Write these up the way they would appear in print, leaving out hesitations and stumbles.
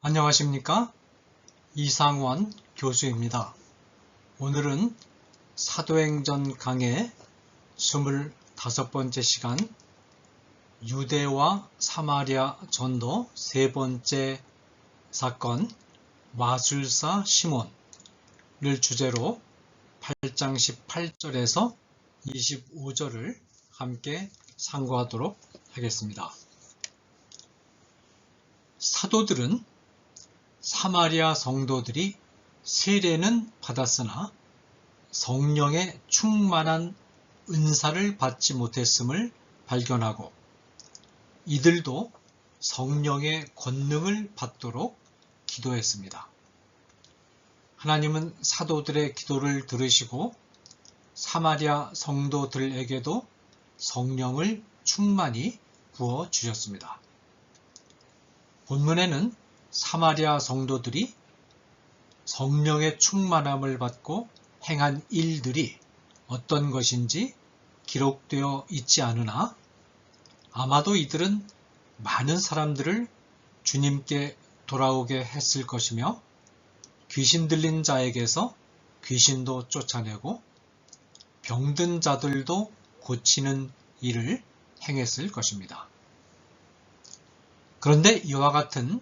안녕하십니까? 이상원 교수입니다. 오늘은 사도행전 강의 25번째 시간 유대와 사마리아 전도 세 번째 사건 마술사 시몬을 주제로 8장 18절에서 25절을 함께 상고하도록 하겠습니다. 사도들은 사마리아 성도들이 세례는 받았으나 성령의 충만한 은사를 받지 못했음을 발견하고 이들도 성령의 권능을 받도록 기도했습니다. 하나님은 사도들의 기도를 들으시고 사마리아 성도들에게도 성령을 충만히 부어주셨습니다. 본문에는 사마리아 성도들이 성령의 충만함을 받고 행한 일들이 어떤 것인지 기록되어 있지 않으나 아마도 이들은 많은 사람들을 주님께 돌아오게 했을 것이며 귀신 들린 자에게서 귀신도 쫓아내고 병든 자들도 고치는 일을 행했을 것입니다. 그런데 이와 같은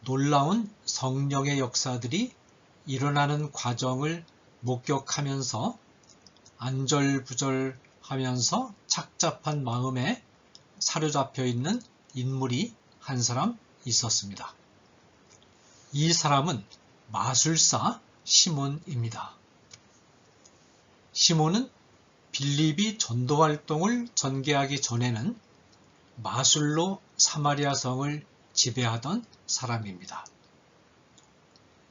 놀라운 성령의 역사들이 일어나는 과정을 목격하면서 안절부절하면서 착잡한 마음에 사로잡혀 있는 인물이 한 사람 있었습니다. 이 사람은 마술사 시몬입니다. 시몬은 빌립이 전도활동을 전개하기 전에는 마술로 사마리아 성을 지배하던 사람입니다.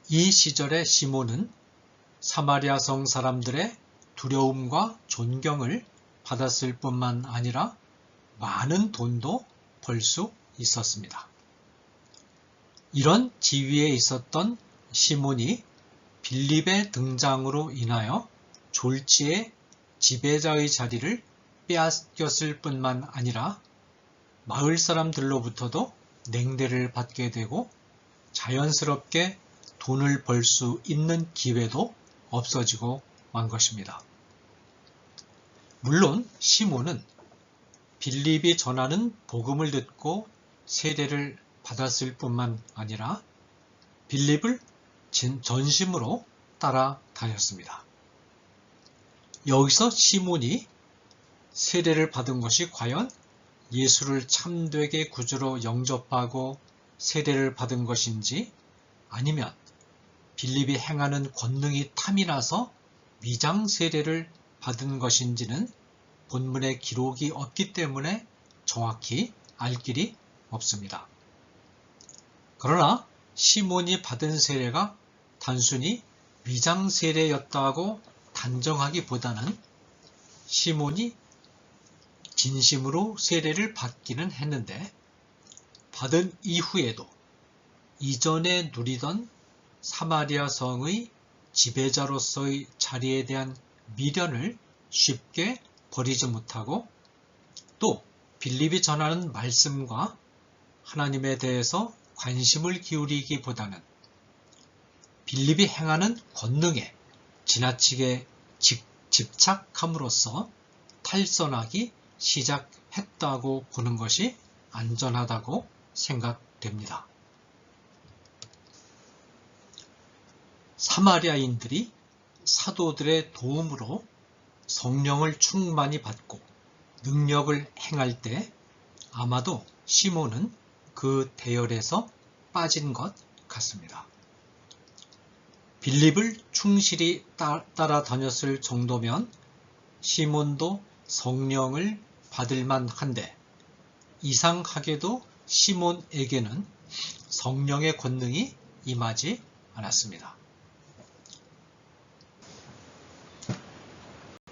이 시절의 시몬은 사마리아 성 사람들의 두려움과 존경을 받았을 뿐만 아니라 많은 돈도 벌 수 있었습니다. 이런 지위에 있었던 시몬이 빌립의 등장으로 인하여 졸지에 지배자의 자리를 빼앗겼을 뿐만 아니라 마을 사람들로부터도 냉대를 받게 되고 자연스럽게 돈을 벌 수 있는 기회도 없어지고 만 것입니다. 물론 시몬은 빌립이 전하는 복음을 듣고 세례를 받았을 뿐만 아니라 빌립을 전심으로 따라다녔습니다. 여기서 시몬이 세례를 받은 것이 과연 예수를 참되게 구주로 영접하고 세례를 받은 것인지 아니면 빌립이 행하는 권능이 탐이 나서 위장 세례를 받은 것인지는 본문에 기록이 없기 때문에 정확히 알 길이 없습니다. 그러나 시몬이 받은 세례가 단순히 위장 세례였다고 단정하기보다는 시몬이 진심으로 세례를 받기는 했는데 받은 이후에도 이전에 누리던 사마리아 성의 지배자로서의 자리에 대한 미련을 쉽게 버리지 못하고 또 빌립이 전하는 말씀과 하나님에 대해서 관심을 기울이기보다는 빌립이 행하는 권능에 지나치게 집착함으로써 탈선하기 시작했다고 보는 것이 안전하다고 생각됩니다. 사마리아인들이 사도들의 도움으로 성령을 충만히 받고 능력을 행할 때 아마도 시몬은 그 대열에서 빠진 것 같습니다. 빌립을 충실히 따라다녔을 정도면 시몬도 성령을 받을 만한데 이상하게도 시몬에게는 성령의 권능이 임하지 않았습니다.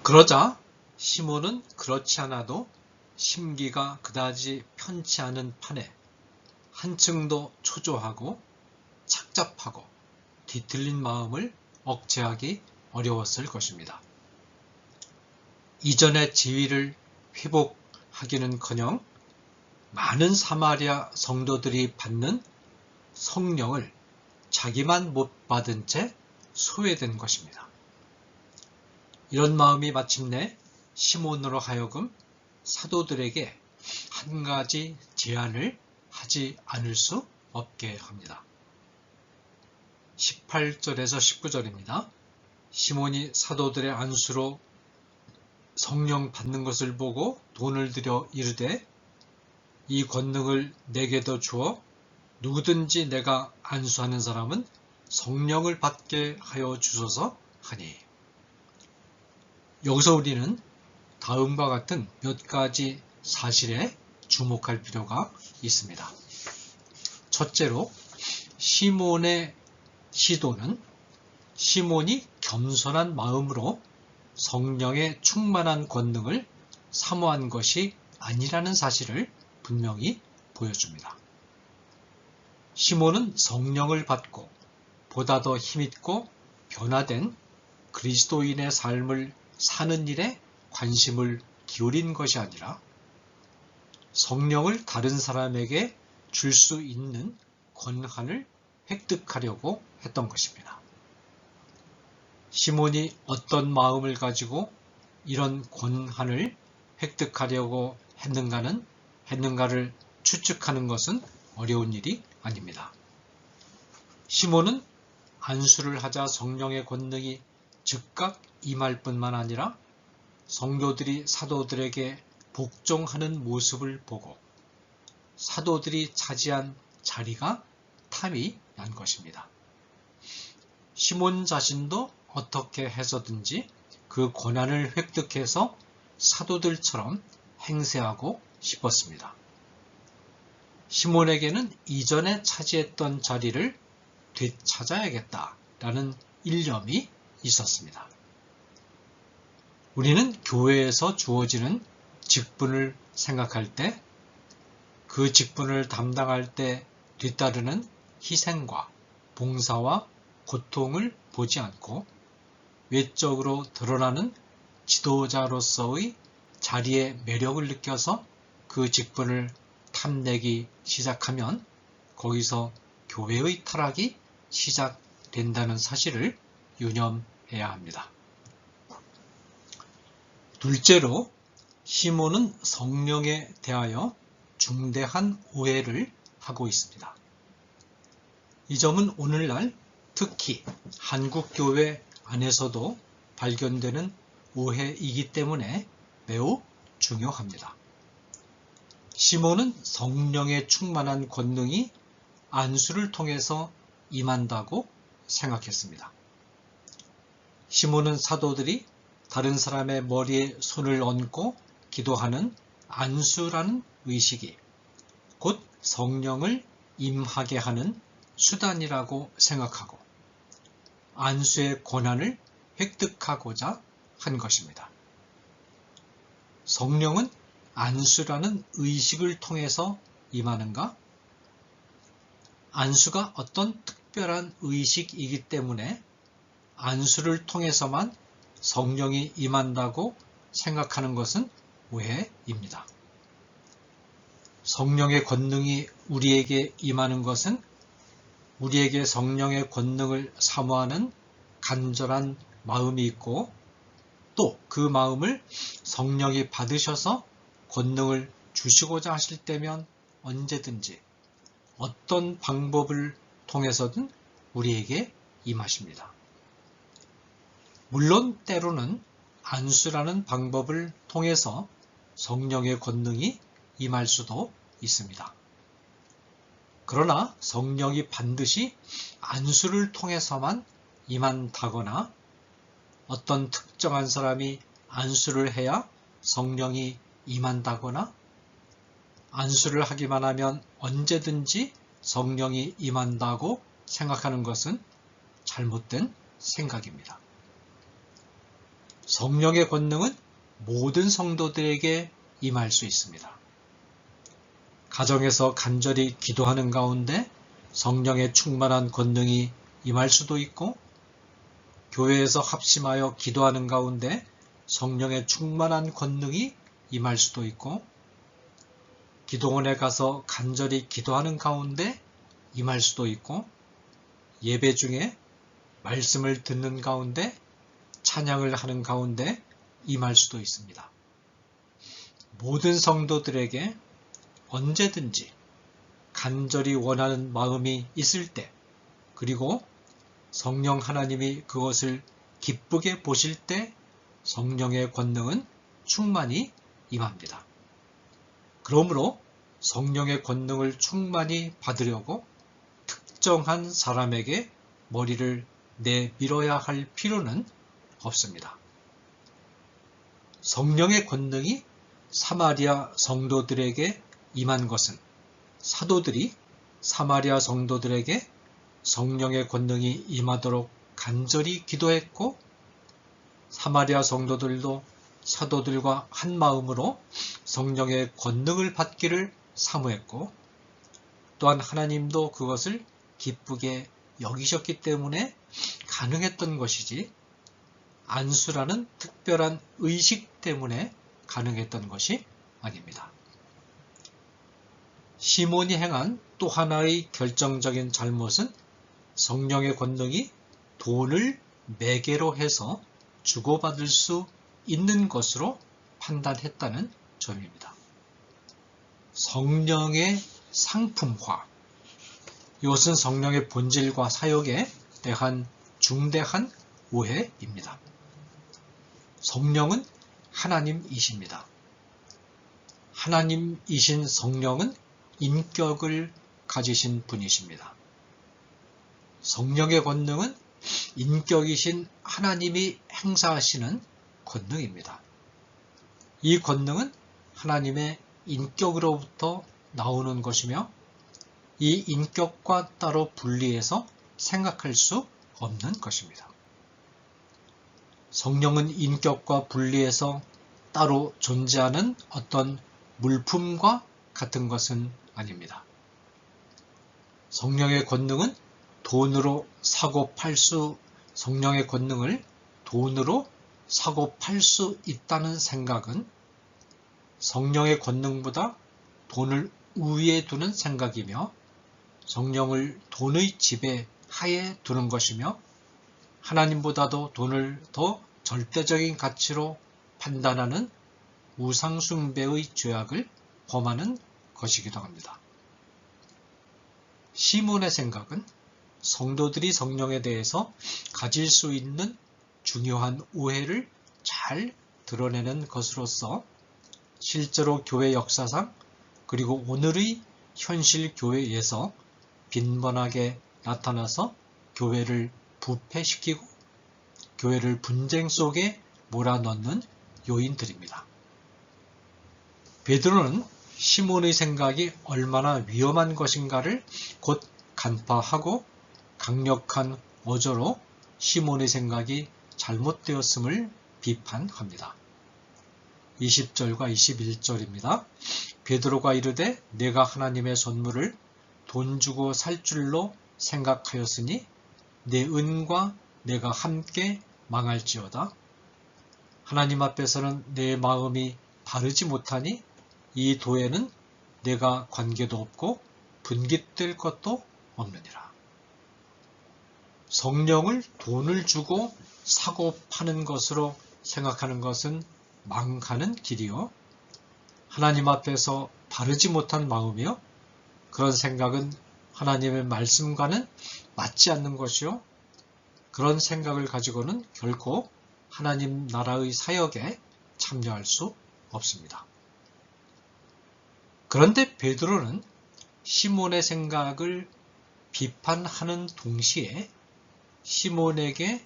그러자 시몬은 그렇지 않아도 심기가 그다지 편치 않은 판에 한층 더 초조하고 착잡하고 뒤틀린 마음을 억제하기 어려웠을 것입니다. 이전의 지위를 회복하기는커녕 많은 사마리아 성도들이 받는 성령을 자기만 못 받은 채 소외된 것입니다. 이런 마음이 마침내 시몬으로 하여금 사도들에게 한 가지 제안을 하지 않을 수 없게 합니다. 18절에서 19절입니다. 시몬이 사도들의 안수로 성령 받는 것을 보고 돈을 들여 이르되 이 권능을 내게도 주어 누구든지 내가 안수하는 사람은 성령을 받게 하여 주소서 하니. 여기서 우리는 다음과 같은 몇 가지 사실에 주목할 필요가 있습니다. 첫째로 시몬의 시도는 시몬이 겸손한 마음으로 성령의 충만한 권능을 사모한 것이 아니라는 사실을 분명히 보여줍니다. 시몬은 성령을 받고 보다 더 힘있고 변화된 그리스도인의 삶을 사는 일에 관심을 기울인 것이 아니라 성령을 다른 사람에게 줄 수 있는 권한을 획득하려고 했던 것입니다. 시몬이 어떤 마음을 가지고 이런 권한을 획득하려고 했는가를 추측하는 것은 어려운 일이 아닙니다. 시몬은 안수를 하자 성령의 권능이 즉각 임할 뿐만 아니라 성도들이 사도들에게 복종하는 모습을 보고 사도들이 차지한 자리가 탐이 난 것입니다. 시몬 자신도 어떻게 해서든지 그 권한을 획득해서 사도들처럼 행세하고 싶었습니다. 시몬에게는 이전에 차지했던 자리를 되찾아야겠다라는 일념이 있었습니다. 우리는 교회에서 주어지는 직분을 생각할 때 그 직분을 담당할 때 뒤따르는 희생과 봉사와 고통을 보지 않고 외적으로 드러나는 지도자로서의 자리의 매력을 느껴서 그 직분을 탐내기 시작하면 거기서 교회의 타락이 시작된다는 사실을 유념해야 합니다. 둘째로 시몬은 성령에 대하여 중대한 오해를 하고 있습니다. 이 점은 오늘날 특히 한국교회 안에서도 발견되는 오해이기 때문에 매우 중요합니다. 시몬은 성령의 충만한 권능이 안수를 통해서 임한다고 생각했습니다. 시몬은 사도들이 다른 사람의 머리에 손을 얹고 기도하는 안수라는 의식이 곧 성령을 임하게 하는 수단이라고 생각하고 안수의 권한을 획득하고자 한 것입니다. 성령은 안수라는 의식을 통해서 임하는가? 안수가 어떤 특별한 의식이기 때문에 안수를 통해서만 성령이 임한다고 생각하는 것은 오해입니다. 성령의 권능이 우리에게 임하는 것은 우리에게 성령의 권능을 사모하는 간절한 마음이 있고 또 그 마음을 성령이 받으셔서 권능을 주시고자 하실 때면 언제든지 어떤 방법을 통해서든 우리에게 임하십니다. 물론 때로는 안수라는 방법을 통해서 성령의 권능이 임할 수도 있습니다. 그러나 성령이 반드시 안수를 통해서만 임한다거나 어떤 특정한 사람이 안수를 해야 성령이 임한다거나 안수를 하기만 하면 언제든지 성령이 임한다고 생각하는 것은 잘못된 생각입니다. 성령의 권능은 모든 성도들에게 임할 수 있습니다. 가정에서 간절히 기도하는 가운데 성령의 충만한 권능이 임할 수도 있고 교회에서 합심하여 기도하는 가운데 성령의 충만한 권능이 임할 수도 있고 기도원에 가서 간절히 기도하는 가운데 임할 수도 있고, 예배 중에 말씀을 듣는 가운데 찬양을 하는 가운데 임할 수도 있습니다. 모든 성도들에게 언제든지 간절히 원하는 마음이 있을 때, 그리고 성령 하나님이 그것을 기쁘게 보실 때 성령의 권능은 충만히 임합니다. 그러므로 성령의 권능을 충만히 받으려고 특정한 사람에게 머리를 내밀어야 할 필요는 없습니다. 성령의 권능이 사마리아 성도들에게 임한 것은 사도들이 사마리아 성도들에게 성령의 권능이 임하도록 간절히 기도했고, 사마리아 성도들도 사도들과 한 마음으로 성령의 권능을 받기를 사모했고, 또한 하나님도 그것을 기쁘게 여기셨기 때문에 가능했던 것이지, 안수라는 특별한 의식 때문에 가능했던 것이 아닙니다. 시몬이 행한 또 하나의 결정적인 잘못은 성령의 권능이 돈을 매개로 해서 주고받을 수 있는 것으로 판단했다는 점입니다. 성령의 상품화, 이것은 성령의 본질과 사역에 대한 중대한 오해입니다. 성령은 하나님이십니다. 하나님이신 성령은 인격을 가지신 분이십니다. 성령의 권능은 인격이신 하나님이 행사하시는 권능입니다. 이 권능은 하나님의 인격으로부터 나오는 것이며, 이 인격과 따로 분리해서 생각할 수 없는 것입니다. 성령은 인격과 분리해서 따로 존재하는 어떤 물품과 같은 것은 아닙니다. 성령의 권능은 성령의 권능을 돈으로 사고 팔 수 있다는 생각은 성령의 권능보다 돈을 우위에 두는 생각이며, 성령을 돈의 지배하에 두는 것이며, 하나님보다도 돈을 더 절대적인 가치로 판단하는 우상숭배의 죄악을 범하는 것이기도 합니다. 시몬의 생각은 성도들이 성령에 대해서 가질 수 있는 중요한 오해를 잘 드러내는 것으로서 실제로 교회 역사상, 그리고 오늘의 현실 교회에서 빈번하게 나타나서 교회를 부패시키고 교회를 분쟁 속에 몰아넣는 요인들입니다. 베드로는 시몬의 생각이 얼마나 위험한 것인가를 곧 간파하고 강력한 어조로 시몬의 생각이 잘못되었음을 비판합니다. 20절과 21절입니다. 베드로가 이르되 내가 하나님의 선물을 돈 주고 살 줄로 생각하였으니 내 은과 내가 함께 망할지어다. 하나님 앞에서는 내 마음이 바르지 못하니 이 도에는 내가 관계도 없고 분깃될 것도 없느니라. 성령을 돈을 주고 사고 파는 것으로 생각하는 것은 망하는 길이요, 하나님 앞에서 바르지 못한 마음이요, 그런 생각은 하나님의 말씀과는 맞지 않는 것이요, 그런 생각을 가지고는 결코 하나님 나라의 사역에 참여할 수 없습니다. 그런데 베드로는 시몬의 생각을 비판하는 동시에 시몬에게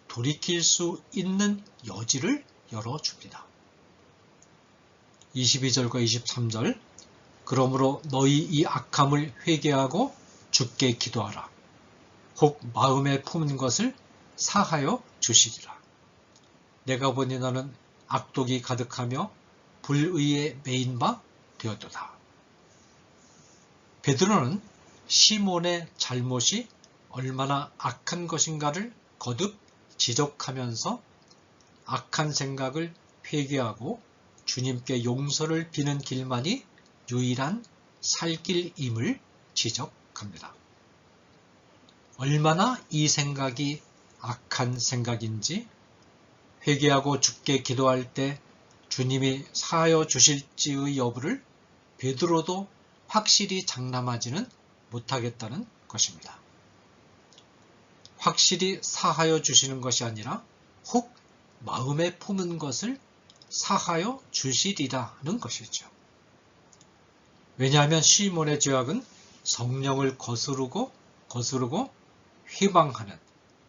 돌이킬 수 있는 여지를 열어줍니다. 22절과 23절, 그러므로 너희 이 악함을 회개하고 주께 기도하라. 혹 마음에 품은 것을 사하여 주시리라. 내가 보니 너는 악독이 가득하며 불의에 매인 바 되었도다. 베드로는 시몬의 잘못이 얼마나 악한 것인가를 거듭 지적하면서 악한 생각을 회개하고 주님께 용서를 비는 길만이 유일한 살 길임을 지적합니다. 얼마나 이 생각이 악한 생각인지, 회개하고 주께 기도할 때 주님이 사하여 주실지의 여부를 베드로도 확실히 장담하지는 못하겠다는 것입니다. 확실히 사하여 주시는 것이 아니라 혹 마음에 품은 것을 사하여 주시리라는 것이죠. 왜냐하면 시몬의 죄악은 성령을 거스르고 회방하는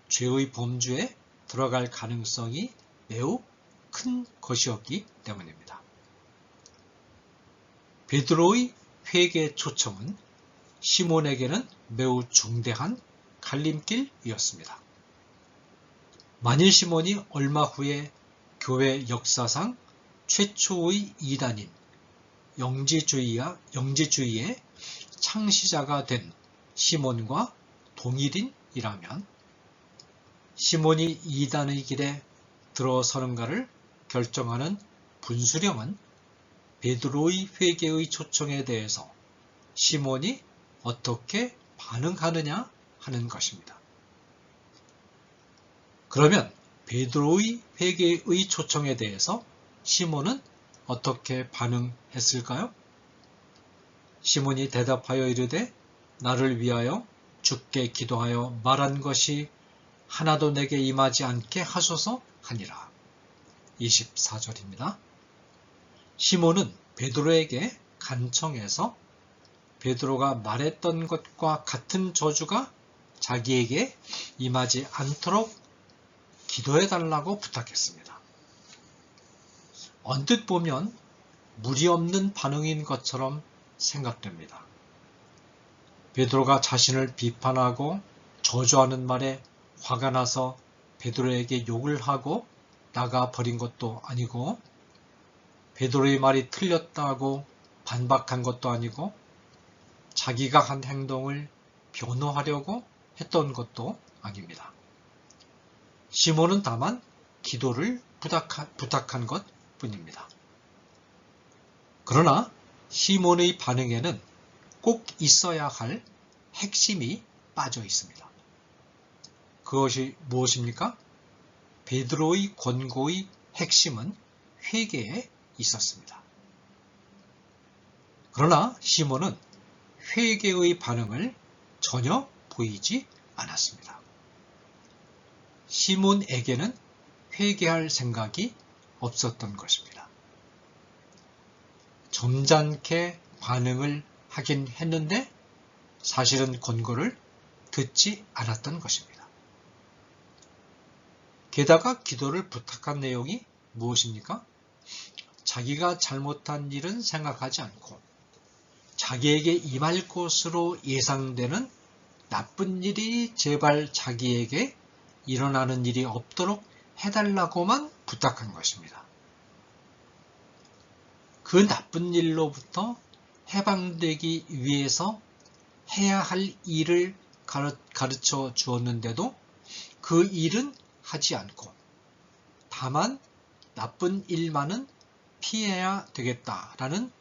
죄의 범주에 들어갈 가능성이 매우 큰 것이었기 때문입니다. 베드로의 회개 초청은 시몬에게는 매우 중대한 갈림길이었습니다. 만일 시몬이 얼마 후에 교회 역사상 최초의 이단인 영지주의의 창시자가 된 시몬과 동일인이라면 시몬이 이단의 길에 들어서는가를 결정하는 분수령은 베드로의 회개의 초청에 대해서 시몬이 어떻게 반응하느냐 하는 것입니다. 그러면 베드로의 회개의 초청에 대해서 시몬은 어떻게 반응했을까요? 시몬이 대답하여 이르되 나를 위하여 주께 기도하여 말한 것이 하나도 내게 임하지 않게 하소서 하니라. 24절입니다. 시몬은 베드로에게 간청해서 베드로가 말했던 것과 같은 저주가 자기에게 임하지 않도록 기도해달라고 부탁했습니다. 언뜻 보면 무리 없는 반응인 것처럼 생각됩니다. 베드로가 자신을 비판하고 저주하는 말에 화가 나서 베드로에게 욕을 하고 나가버린 것도 아니고 베드로의 말이 틀렸다고 반박한 것도 아니고 자기가 한 행동을 변호하려고 했던 것도 아닙니다. 시몬은 다만 기도를 부탁한 것 뿐입니다. 그러나 시몬의 반응에는 꼭 있어야 할 핵심이 빠져 있습니다. 그것이 무엇입니까? 베드로의 권고의 핵심은 회개에 있었습니다. 그러나 시몬은 회개의 반응을 전혀 보이지 않았습니다. 시몬에게는 회개할 생각이 없었던 것입니다. 점잖게 반응을 하긴 했는데 사실은 권고를 듣지 않았던 것입니다. 게다가 기도를 부탁한 내용이 무엇입니까? 자기가 잘못한 일은 생각하지 않고 자기에게 임할 것으로 예상되는 나쁜 일이 제발 자기에게 일어나는 일이 없도록 해달라고만 부탁한 것입니다. 그 나쁜 일로부터 해방되기 위해서 해야 할 일을 가르쳐 주었는데도 그 일은 하지 않고 다만 나쁜 일만은 피해야 되겠다라는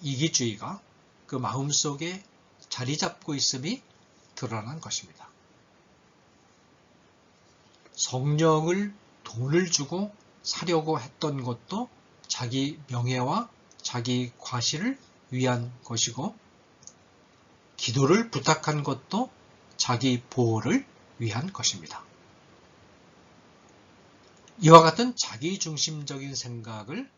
이기주의가 그 마음속에 자리 잡고 있음이 드러난 것입니다. 성령을 돈을 주고 사려고 했던 것도 자기 명예와 자기 과실을 위한 것이고 기도를 부탁한 것도 자기 보호를 위한 것입니다. 이와 같은 자기중심적인 생각을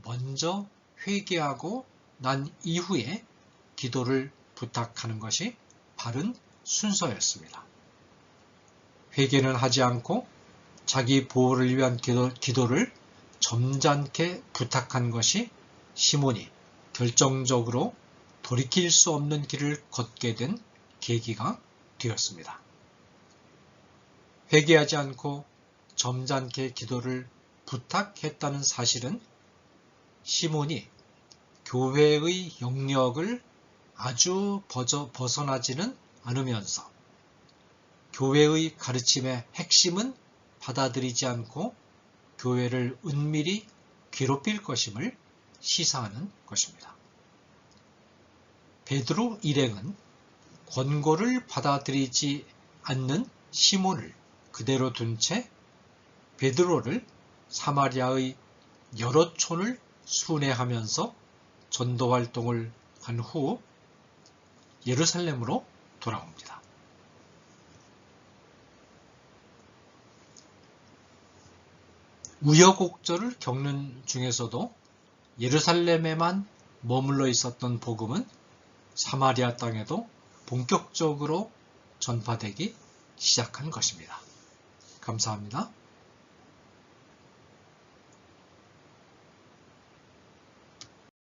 먼저 회개하고 난 이후에 기도를 부탁하는 것이 바른 순서였습니다. 회개는 하지 않고 자기 보호를 위한 기도를 점잖게 부탁한 것이 시몬이 결정적으로 돌이킬 수 없는 길을 걷게 된 계기가 되었습니다. 회개하지 않고 점잖게 기도를 부탁했다는 사실은 시몬이 교회의 영역을 아주 벗어나지는 않으면서 교회의 가르침의 핵심은 받아들이지 않고 교회를 은밀히 괴롭힐 것임을 시사하는 것입니다. 베드로 일행은 권고를 받아들이지 않는 시몬을 그대로 둔 채 베드로를 사마리아의 여러 촌을 순회하면서 전도 활동을 한 후 예루살렘으로 돌아옵니다. 우여곡절을 겪는 중에서도 예루살렘에만 머물러 있었던 복음은 사마리아 땅에도 본격적으로 전파되기 시작한 것입니다. 감사합니다.